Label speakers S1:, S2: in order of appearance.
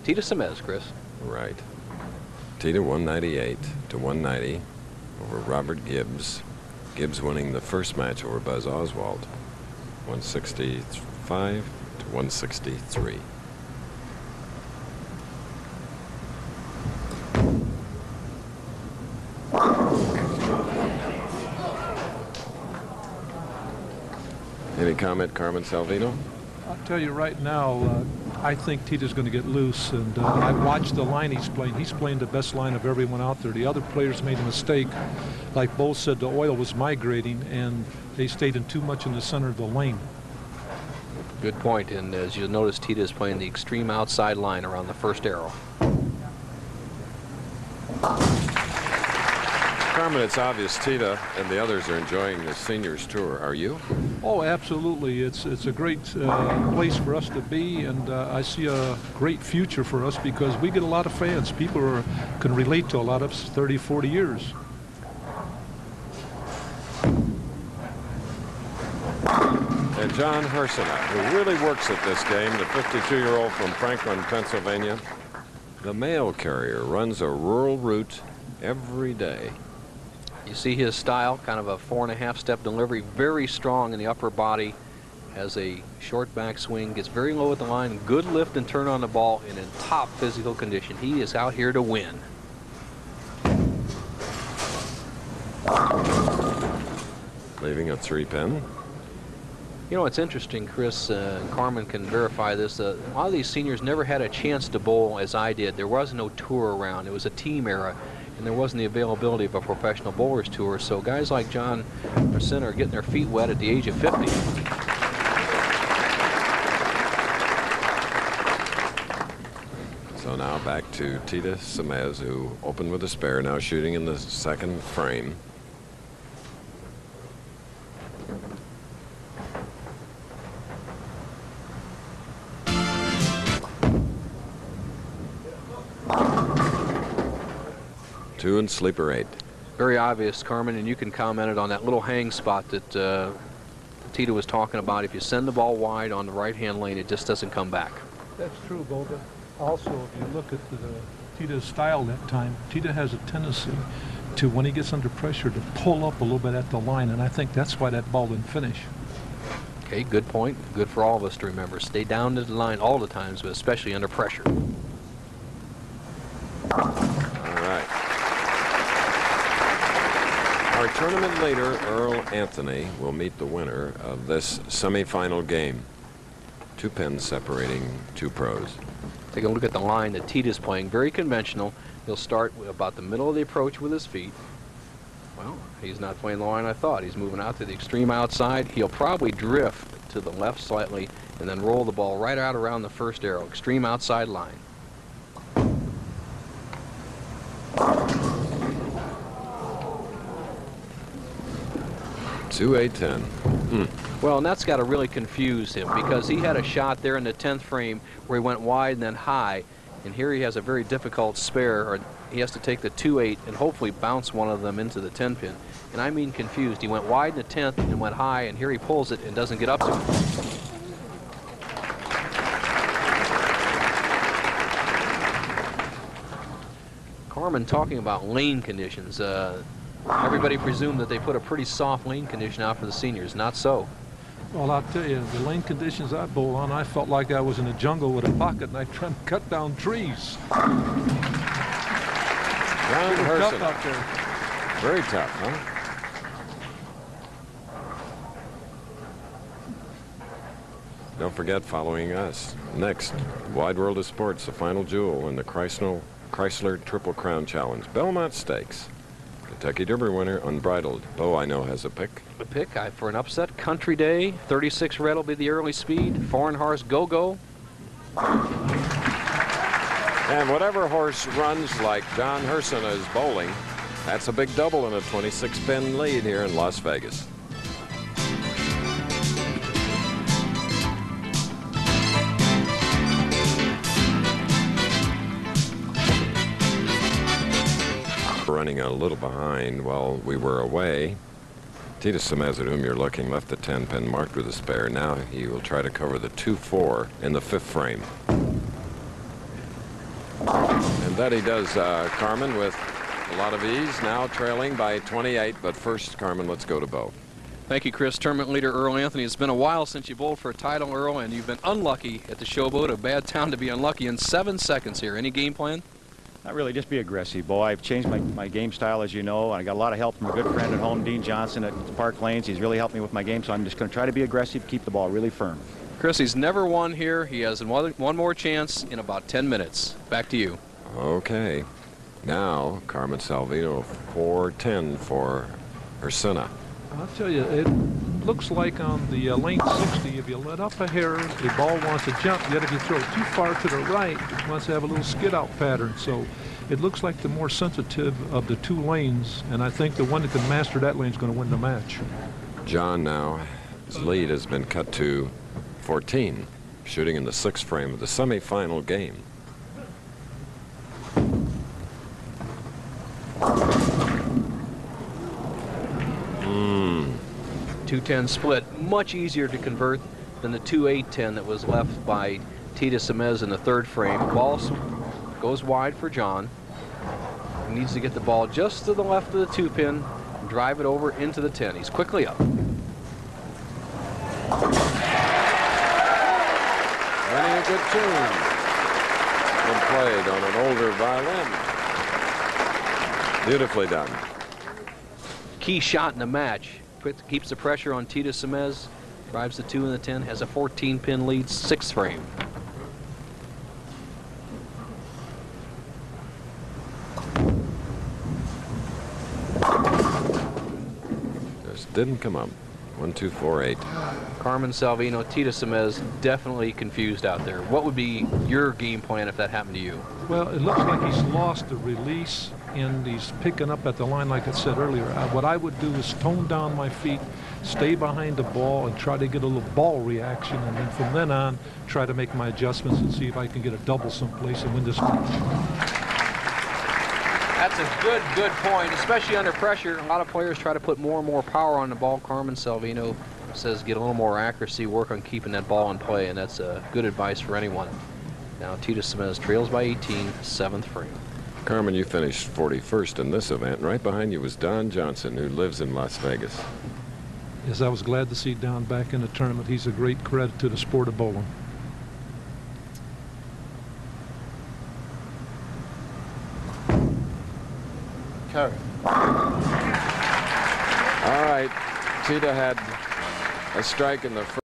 S1: Teata Semiz, Chris.
S2: Right. Teata 198 to 190 over Robert Gibbs. Gibbs winning the first match over Buzz Oswald. 165 to 163. Any comment, Carmen Salvino?
S3: I'll tell you right now, I think Teata's going to get loose, and I've watched the line he's playing. He's playing the best line of everyone out there. The other players made a mistake. Like Bo said, the oil was migrating, and they stayed in too much in the center of the lane.
S1: Good point, and as you'll notice, Teata is playing the extreme outside line around the first arrow.
S2: Carmen, it's obvious Teata and the others are enjoying the seniors tour. Are you?
S3: Oh, absolutely. It's a great place for us to be, and I see a great future for us because we get a lot of fans. People can relate to a lot of us 30, 40 years.
S2: And John Hriscina, who really works at this game, the 52-year-old from Franklin, Pennsylvania. The mail carrier runs a rural route every day.
S1: You see his style, kind of a 4.5 step delivery, very strong in the upper body, has a short backswing, gets very low at the line, good lift and turn on the ball, and in top physical condition. He is out here to win.
S2: Leaving a 3-pin.
S1: You know, it's interesting, Chris, and Carmen can verify this. A lot of these seniors never had a chance to bowl as I did. There was no tour around. It was a team era, and there wasn't the availability of a professional bowlers tour. So guys like John Hriscina are getting their feet wet at the age of 50.
S2: So now back to Teata Semiz, who opened with a spare, now shooting in the second frame. Two and sleeper 8.
S1: Very obvious, Carmen, and you can comment it on that little hang spot that Teata was talking about. If you send the ball wide on the right-hand lane, it just doesn't come back.
S3: That's true, Bo, but also if you look at Teata's style that time, Teata has a tendency to, when he gets under pressure, to pull up a little bit at the line, and I think that's why that ball didn't finish.
S1: Okay, good point. Good for all of us to remember. Stay down to the line all the times, but especially under pressure.
S2: Our tournament leader, Earl Anthony, will meet the winner of this semifinal game. 2 pins separating 2 pros.
S1: Take a look at the line that Teata's playing. Very conventional. He'll start about the middle of the approach with his feet. Well, he's not playing the line I thought. He's moving out to the extreme outside. He'll probably drift to the left slightly and then roll the ball right out around the first arrow. Extreme outside line.
S2: 2-8-10.
S1: Well, and that's got to really confuse him because he had a shot there in the 10th frame where he went wide and then high, and here he has a very difficult spare, or he has to take the 2-8 and hopefully bounce one of them into the 10 pin. And I mean confused. He went wide in the 10th and went high, and here he pulls it and doesn't get up to it. Carmen talking about lane conditions. Everybody presumed that they put a pretty soft lane condition out for the seniors. Not so.
S3: Well, I'll tell you, the lane conditions I bowl on, I felt like I was in a jungle with a pocket and I tried to cut down trees.
S2: John Hriscina.
S3: Tough out there.
S2: Very tough, huh? Don't forget following us. Next, Wide World of Sports, the final jewel in the Chrysler Triple Crown Challenge. Belmont Stakes. Kentucky Derby winner, Unbridled. Bo, I know, has a pick.
S1: A pick for an upset. Country Day. 36 red will be the early speed. Foreign horse, Go-Go.
S2: And whatever horse runs like John Hriscina is bowling, that's a big double in a 26-pin lead here in Las Vegas. Running a little behind while we were away. Teata Semiz, at whom you're looking, left the 10-pin marked with a spare. Now he will try to cover the 2-4 in the 5th frame. And that he does, Carmen, with a lot of ease, now trailing by 28. But first, Carmen, let's go to Bo.
S1: Thank you, Chris. Tournament leader Earl Anthony. It's been a while since you bowled for a title, Earl, and you've been unlucky at the Showboat. A bad town to be unlucky in 7 seconds here. Any game plan?
S4: Not really, just be aggressive, Bo. I've changed my game style, as you know. I got a lot of help from a good friend at home, Dean Johnson at Park Lanes. He's really helped me with my game, so I'm just going to try to be aggressive, keep the ball really firm.
S1: Chris, he's never won here. He has one more chance in about 10 minutes. Back to you.
S2: Okay. Now, Carmen Salvino, 4-10 for Hriscina.
S3: I'll tell you, it looks like on the lane 60, if you let up a hair, the ball wants to jump. Yet if you throw it too far to the right, it wants to have a little skid-out pattern. So it looks like the more sensitive of the two lanes, and I think the one that can master that lane is going to win the match.
S2: John now, his lead has been cut to 14, shooting in the 6th frame of the semifinal game.
S1: 2-10 split, much easier to convert than the 2-8-10 that was left by Teata Semiz in the 3rd frame. Ball goes wide for John. He needs to get the ball just to the left of the 2-pin and drive it over into the 10. He's quickly up.
S2: Running a good tune. And played on an older violin. Beautifully done.
S1: Key shot in the match. Keeps the pressure on Teata Semiz, drives the 2 and the 10, has a 14-pin lead, 6th frame.
S2: Just didn't come up. 1, 2, 4, 8.
S1: Carmen Salvino, Teata Semiz, definitely confused out there. What would be your game plan if that happened to you?
S3: Well, it looks like he's lost the release, and he's picking up at the line like I said earlier. What I would do is tone down my feet, stay behind the ball, and try to get a little ball reaction, and then from then on, try to make my adjustments and see if I can get a double someplace and win this match.
S1: That's a good point, especially under pressure. A lot of players try to put more and more power on the ball. Carmen Salvino says get a little more accuracy, work on keeping that ball in play, and that's good advice for anyone. Now Teata Semiz trails by 18, 7th frame.
S2: Carmen, you finished 41st in this event. Right behind you was Don Johnson, who lives in Las Vegas.
S3: Yes, I was glad to see Don back in the tournament. He's a great credit to the sport of bowling.
S2: All right, Teata had a strike in the first.